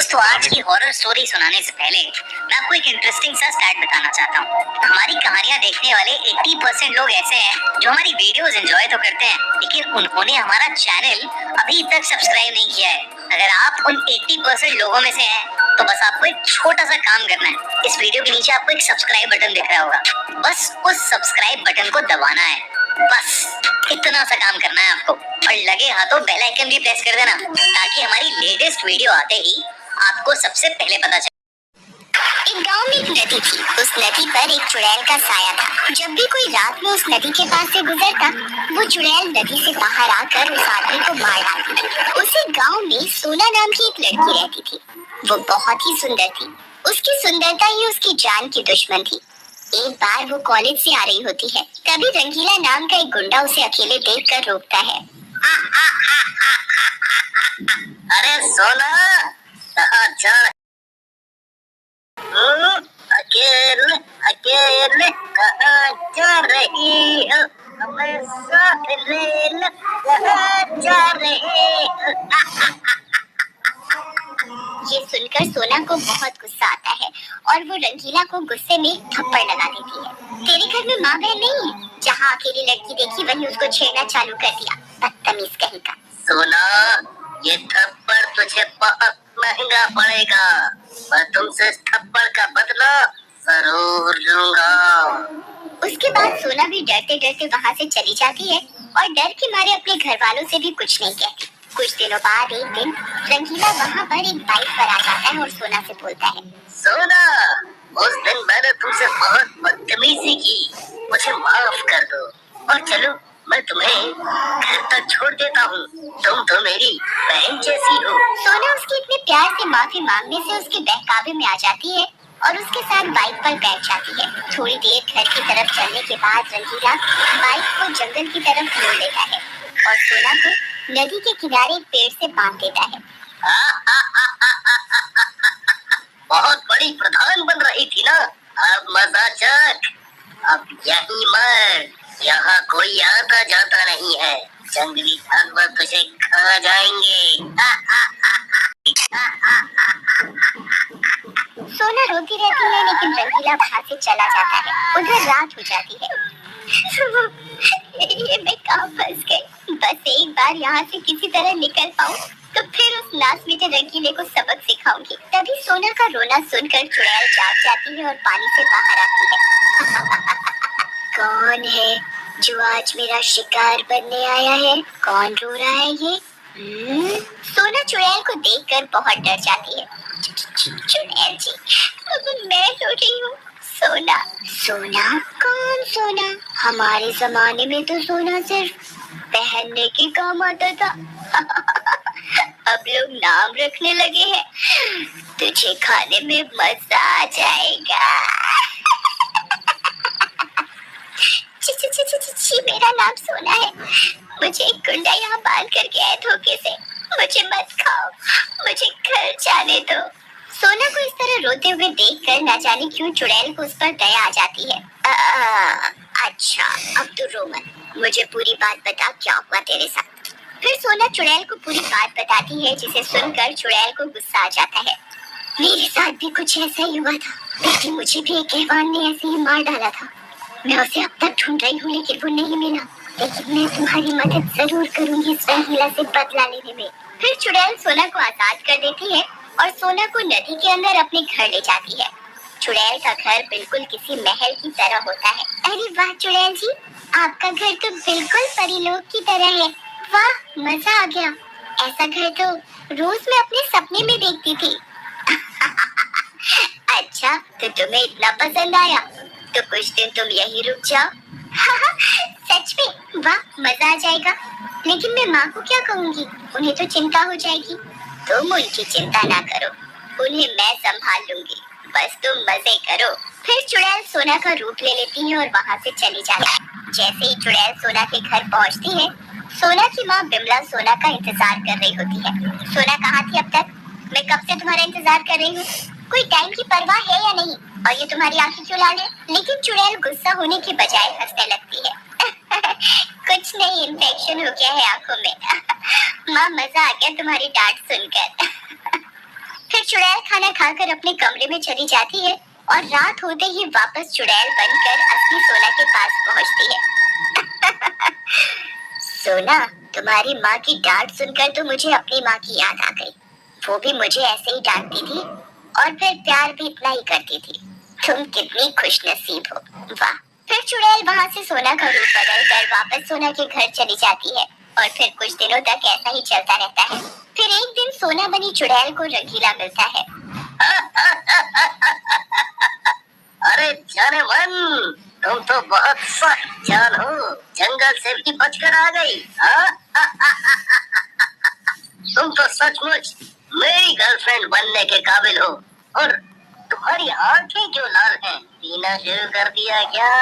दोस्तों, आज की हॉरर स्टोरी सुनाने से पहले मैं आपको एक इंटरेस्टिंग सा स्टैट बताना चाहता हूँ। हमारी कहानियाँ देखने वाले 80% लोग ऐसे हैं जो हमारी वीडियोस एंजॉय तो करते हैं, लेकिन उन्होंने हमारा चैनल अभी तक सब्सक्राइब नहीं किया है। अगर आप उन 80% लोगों में से हैं, तो बस आपको एक छोटा सा काम करना है। इस वीडियो के नीचे आपको एक सब्सक्राइब बटन दिख रहा होगा, बस उस सब्सक्राइब बटन को दबाना है। बस इतना सा काम करना है आपको, और लगे हाथों बेल आइकन भी प्रेस कर देना, ताकि हमारी लेटेस्ट वीडियो आते ही आपको सबसे पहले पता चले। एक गांव में एक नदी थी। उस नदी पर एक चुड़ैल का साया था। जब भी कोई रात में उस नदी के पास से गुजरता, वो चुड़ैल नदी से बाहर आकर उस आदमी को मार डालती थी। उसी गांव में सोना नाम की एक लड़की रहती थी। वो बहुत ही सुंदर थी। उसकी सुंदरता ही उसकी जान की दुश्मन थी। एक बार वो कॉलेज से आ रही होती है। तभी रंगीला नाम का एक गुंडा उसे अकेले देखकर रोकता है। अरे सोना, अच्छा अकेले अकेले कहाँ जा रही हो? हमें साथ ले लो, कहाँ जा रही हो? ये सुनकर सोना को बहुत गुस्सा आता है और वो रंगीला को गुस्से में थप्पड़ लगा देती है। तेरे घर में माँ बहन नहीं है? जहाँ अकेली लड़की देखी वहीं उसको छेड़ना चालू कर दिया, बदतमीज कहीं का। सोना, ये थप्पड़ तुझे बहुत महंगा पड़ेगा। मैं तुमसे थप्पड़ का बदला जरूर लूंगा। उसके बाद सोना भी डरते डरते वहाँ से चली जाती है और डर के मारे अपने घर वालों से भी कुछ नहीं कहती। कुछ दिनों बाद एक दिन रंगीला वहाँ पर एक बाइक पर आ जाता है और सोना से बोलता है, सोना, उस दिन मैंने तुमसे बहुत बदतमीजी की, मुझे माफ कर दो और चलो मैं तुम्हें घर तक छोड़ देता हूँ। तुम तो मेरी बहन जैसी हो। सोना उसके इतने प्यार से माफी मांगने से उसके बहकावे में आ जाती है और उसके साथ बाइक पर बैठ जाती है। थोड़ी देर घर की तरफ चलने के बाद रंगीला बाइक को जंगल की तरफ मोड़ लेता है और सोना को नदी के किनारे एक पेड़ से बांध देता है। बहुत बड़ी प्रधान बन रही थी ना, अब मजा चख। अब यही मर, यहाँ कोई आता जाता नहीं है। जंगली जानवर तुझे खा जाएंगे। सोना रोती रहती है, लेकिन रंगीला वहाँ से चला जाता है। उधर रात हो जाती है। ये मैं कहाँ फंस गई? बस एक बार यहाँ से किसी तरह निकल पाऊँ तो फिर उस नासमीते रंगीले को सबक सिखाऊंगी। तभी सोना का रोना सुनकर चुड़ैल जाग जाती है और पानी से बाहर आती है। कौन है जो आज मेरा शिकार बनने आया है? कौन रो रहा है ये? सोना चुड़ैल को देखकर बहुत डर जाती है। चुड़ैल जी, मैं रो रही हूँ। सोना, सोना? कौन सोना? हमारे जमाने में तो सोना सिर्फ पहनने के काम आता था। अब लोग नाम रखने लगे हैं। तुझे खाने में मजा आ जाएगा। मेरा नाम सोना है। मुझे एक गुंडा यहाँ बांध कर गया है धोखे से। मुझे मत खाओ, मुझे घर जाने दो। सोना को इस तरह रोते हुए देखकर न जाने क्यों चुड़ैल को उस पर दया आ जाती है। अच्छा, अब तो रो मत, मुझे पूरी बात बता, क्या हुआ तेरे साथ? फिर सोना चुड़ैल को पूरी बात बताती है, जिसे सुनकर चुड़ैल को गुस्सा आ जाता है। मेरे साथ भी कुछ ऐसा ही हुआ था, लेकिन मुझे भी एक हैवान ने ऐसे ही मार डाला था। मैं उसे अब तक ढूंढ रही हूँ, लेकिन वो नहीं मिला। लेकिन मैं तुम्हारी मदद जरूर करूंगी इस रंगीला से बदला लेने में। फिर चुड़ैल सोना को आजाद कर देती है और सोना को नदी के अंदर अपने घर ले जाती है। चुड़ैल का घर बिल्कुल किसी महल की तरह होता है। अरे वाह चुड़ैल जी, आपका घर तो बिल्कुल परीलोक की तरह है। वाह, मजा आ गया। ऐसा घर तो रोज मैं अपने सपने में देखती थी। अच्छा, तो तुम्हें इतना पसंद आया तो कुछ दिन तुम यहीं रुक जाओ। सच में? वाह, मजा आ जाएगा। लेकिन मैं माँ को क्या कहूँगी? उन्हें तो चिंता हो जाएगी। तुम उनकी चिंता ना करो, उन्हें मैं संभाल लूंगी, बस तुम मजे करो। फिर चुड़ैल सोना का रूप ले लेती है और वहाँ से चली जाती है। जैसे ही चुड़ैल सोना के घर पहुँचती है, सोना की माँ बिमला सोना का इंतजार कर रही होती है। सोना, कहाँ थी अब तक? मैं कब से तुम्हारा इंतजार कर रही हूँ। कोई टाइम की परवाह है या नहीं? और ये तुम्हारी आंखें क्यों लाल है? लेकिन चुड़ैल गुस्सा होने के बजाय हंसने लगती है। कुछ नहीं, इन्फेक्शन हो गया है आंखों में। माँ, मजा आ गया तुम्हारी डांट सुनकर। फिर चुड़ैल खाना खाकर अपने कमरे में चली जाती है और रात होते ही वापस चुड़ैल बनकर असली सोना के पास पहुंचती है। सोना, तुम्हारी माँ की डांट सुनकर तो मुझे अपनी माँ की याद आ गई। वो भी मुझे ऐसे ही डांटती थी और फिर प्यार भी इतना ही करती थी। तुम कितनी खुशनसीब हो। वाह। फिर चुड़ैल वहाँ से सोना का रूप बदलकर वापस सोना के घर चली जाती है और फिर कुछ दिनों तक ऐसा ही चलता रहता है। फिर एक दिन सोना बनी चुड़ैल को रंगीला मिलता है। अरे जाने मन, तुम तो बहुत सख्त जान हो, जंगल से भी बचकर आ गई। तुम तो सचमुच मेरी गर्लफ्रेंड बनने के काबिल हो। और तुम्हारी आंखें क्यों लाल हैं? पीना शुरू कर दिया क्या?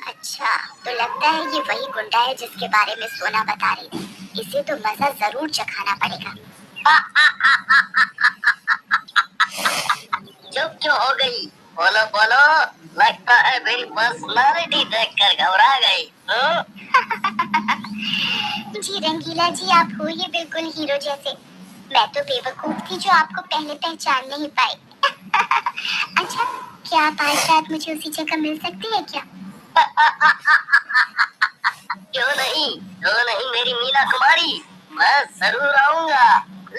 अच्छा, तो लगता है ये वही गुंडा है जिसके बारे में सोना बता रही थी। इसे तो मजा जरूर चखाना पड़ेगा। चुप क्यों हो गई? बोलो बोलो, लगता है मेरी पर्सनालिटी देखकर घबरा गई। जी रंगीला जी, आप हो ये बिल्कुल हीरो जैसे। मैं तो बेवकूफ थी जो आपको पहले पहचान नहीं पाई। अच्छा, क्या आप आज रात मुझे उसी जगह मिल सकती है क्या? क्यों नहीं मेरी मीना कुमारी, मैं जरूर आऊंगा,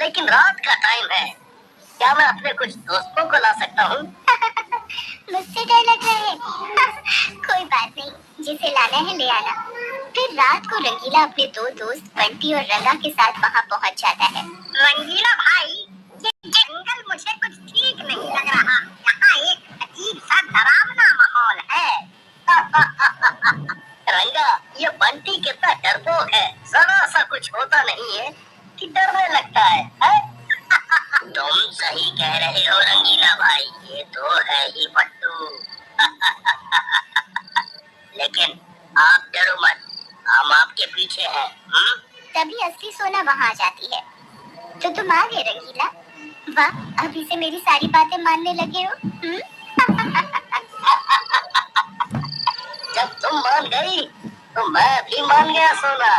लेकिन रात का टाइम है। क्या मैं अपने कुछ दोस्तों को ला सकता हूँ? मुझसे डर लग रहा है। कोई बात नहीं, जिसे लाना है ले आना। फिर रात को रंगीला अपने दो दोस्त बंटी और रंगा के साथ वहाँ पहुँच जाता है। रंगीला भाई, ये जंगल मुझे कुछ ठीक नहीं लग रहा। यहाँ एक अजीब सा डरावना माहौल है। रंगा, ये बंटी कितना डरपोक है, जरा सा कुछ होता नहीं है कि डरने लगता है? तुम सही कह रहे हो रंगीला भाई, ये तो है ही पट्टू। लेकिन आप डरो मत, हम आपके पीछे हैं। तभी असली सोना वहाँ आ जाती है। तो तुम आ गए रंगीला? वाह, अभी से मेरी सारी बातें मानने लगे हो। जब तुम मान गई तो मैं भी मान गया सोना।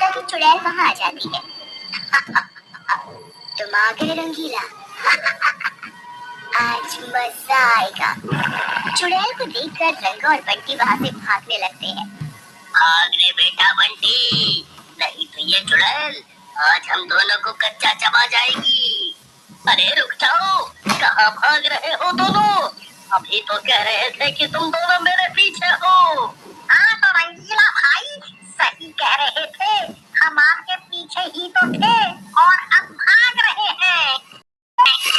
तभी चुड़ैल वहाँ आ जाती है। तुम आ गए रंगीला। आज मजा आएगा। चुड़ैल को देखकर रंगा और बंटी वहाँ से भागने लगते हैं। भाग रे बेटा बंटी, नहीं तो ये चुड़ैल आज हम दोनों को कच्चा चबा जाएगी। अरे रुक जाओ, कहाँ भाग रहे हो दोनों? अभी तो कह रहे थे कि तुम दोनों मेरे पीछे हो। हाँ तो रंगीला भाई सही कह रहे थे, हम आपके पीछे ही तो थे और अब भाग रहे हैं।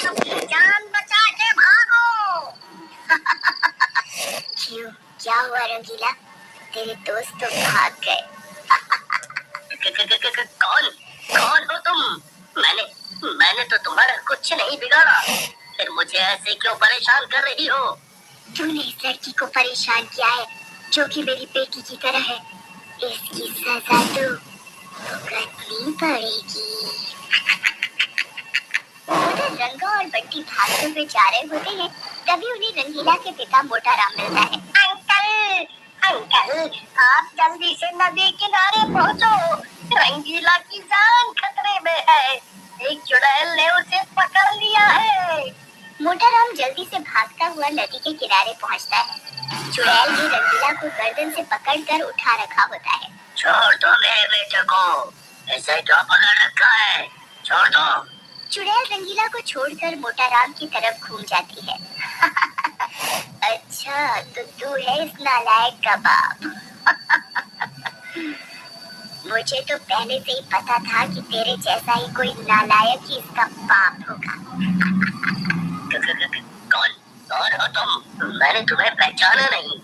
अपनी जान बचा के भागो। क्यों, क्या हुआ रंगीला? तेरे दोस्त तो भाग गए। कौन कौन हो तुम? मैंने तो तुम्हारा कुछ नहीं बिगाड़ा, फिर मुझे ऐसे क्यों परेशान कर रही हो? तूने इस लड़की को परेशान किया है जो कि मेरी बेटी की तरह है। इसकी सजा तो भुगतनी पड़ेगी। उधर रंगा और बंटी भागते हुए जा रहे होते हैं, तभी उन्हें रंगीला के पिता मोटा राम मिलता है। अंकल, अंकल, आप जल्दी से नदी किनारे पहुंचो, रंगीला की जान खतरे में है, एक चुड़ैल ने उसे पकड़ लिया है। मोटा राम जल्दी से भागता हुआ नदी के किनारे पहुंचता है। चुड़ैल भी रंगीला को गर्दन से पकड़कर उठा रखा होता है। छोड़ दो मेरे बेटे को, ऐसे क्यों पकड़ रखा है? छोड़ दो। चुड़ैल रंगीला को छोड़कर मोटा राम की तरफ घूम जाती है। अच्छा, तो तू है इस नालायक का बाप। मुझे तो पहले से ही पता था कि तेरे जैसा ही कोई नालायक ही इसका बाप होगा। कौन हो तुम? मैंने तुम्हें पहचाना नहीं।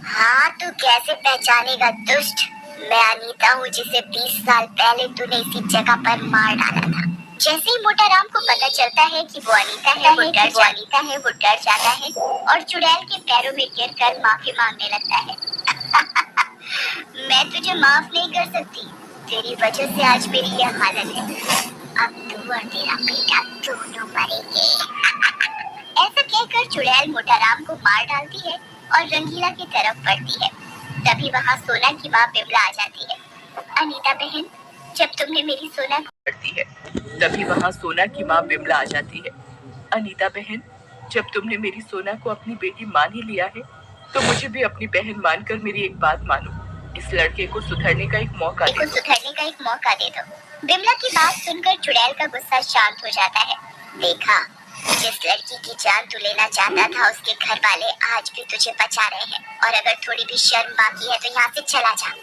हाँ, तू कैसे पहचानेगा दुष्ट? मैं अनीता हूँ, जिसे 20 साल पहले तूने इसी जगह पर मार डाला था। जैसे ही मोटा राम को पता चलता है कि वो अनीता है, वो डर जाता है और चुड़ैल के पैरों में गिरकर माफी मांगने लगता है। मैं तुझे माफ नहीं कर सकती, तेरी वजह से आज मेरी यह हालत है। अब तू और तेरा बेटा दोनों मरेंगे। ऐसा कहकर चुड़ैल मोटा राम को मार डालती है और रंगीला की तरफ बढ़ती है। तभी वहाँ सोना की माँ बिमला आ जाती है। अनीता बहन, जब तुमने मेरी सोना करती है तभी वहाँ सोना की माँ बिमला आ जाती है। अनीता बहन, जब तुमने मेरी सोना को अपनी बेटी मान ही लिया है तो मुझे भी अपनी बहन मानकर मेरी एक बात मानो। इस लड़के को सुधरने का एक मौका दे दो। बिमला की बात सुनकर चुड़ैल का गुस्सा शांत हो जाता है। देखा, जिस लड़की की जान तू लेना चाहता था उसके घर वाले आज भी तुझे बचा रहे हैं, और अगर थोड़ी भी शर्म बाकी है तो यहाँ से चला जा।